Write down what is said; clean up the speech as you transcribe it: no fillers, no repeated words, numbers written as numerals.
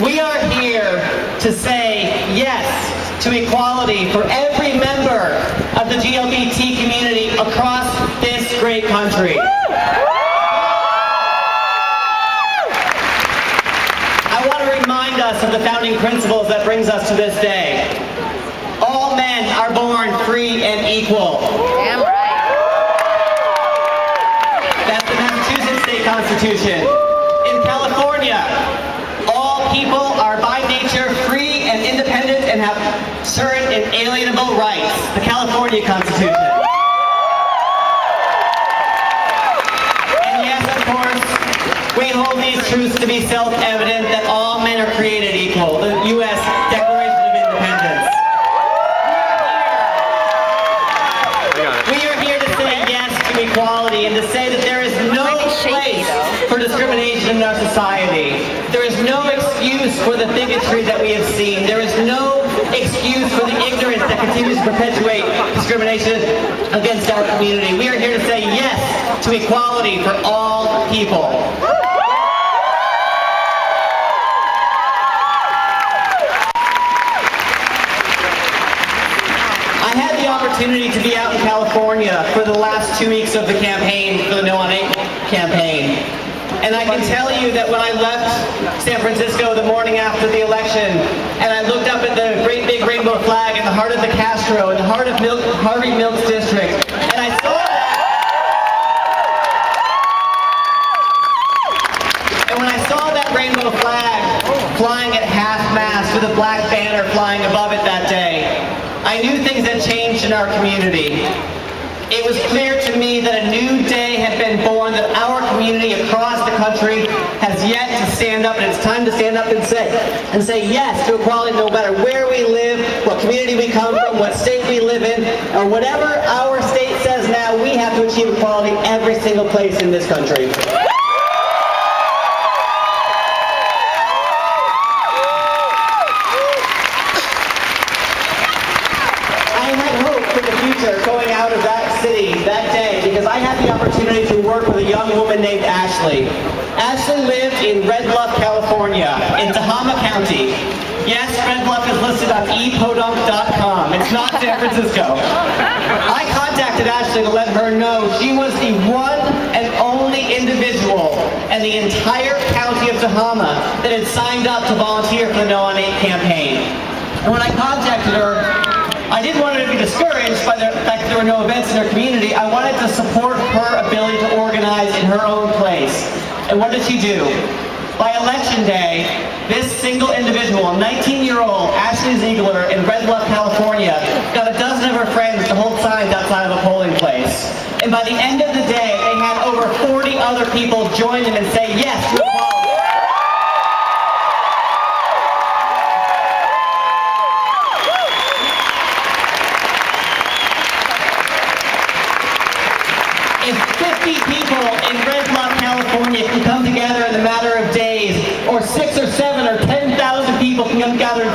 We are here to say yes to equality for every member of the LGBT community across this great country. I want to remind us of the founding principles that brings us to this day. All men are born free and equal. Damn right. That's the Massachusetts State Constitution. In California, all people are by nature free and independent and have certain inalienable rights. The California Constitution. And yes, of course, we hold these truths to be self-evident that all men are created equal. The U.S. Declaration of Independence. We are here to say yes to equality and to say that there is no place for discrimination in our society. There is no excuse for the bigotry that we have seen. There is no excuse for the ignorance that continues to perpetuate discrimination against our community. We are here to say yes to equality for all people. I had the opportunity to be out in California for the last 2 weeks of the campaign, for the No on 8 campaign. And I can tell you that when I left San Francisco the morning after the election, and I looked up at the great big rainbow flag in the heart of the Castro, in the heart of Harvey Milk's district, and I saw that. And when I saw that rainbow flag flying at half-mast with a black banner flying above it that day, I knew things had changed in our community. It was clear to me that a new day had been born, that our community across the country has yet to stand up, and it's time to stand up and say yes to equality no matter where we live, what community we come from, what state we live in, or whatever our state says now, we have to achieve equality every single place in this country. Going out of that city that day because I had the opportunity to work with a young woman named Ashley. Ashley lived in Red Bluff, California, in Tehama County. Yes, Red Bluff is listed on epodunk.com. It's not San Francisco. I contacted Ashley to let her know she was the one and only individual in the entire county of Tehama that had signed up to volunteer for the No on 8 campaign. And when I contacted her, I didn't want her to be discouraged by the fact that there were no events in her community. I wanted to support her ability to organize in her own place. And what did she do? By election day, this single individual, 19-year-old Ashley Ziegler in Red Bluff, California, got a dozen of her friends to hold signs outside of a polling place. And by the end of the day, they had over 40 other people join them and say yes to equality. If 50 people in Red Bluff, California can come together in a matter of days, or 6 or 7 or 10,000 people can come together in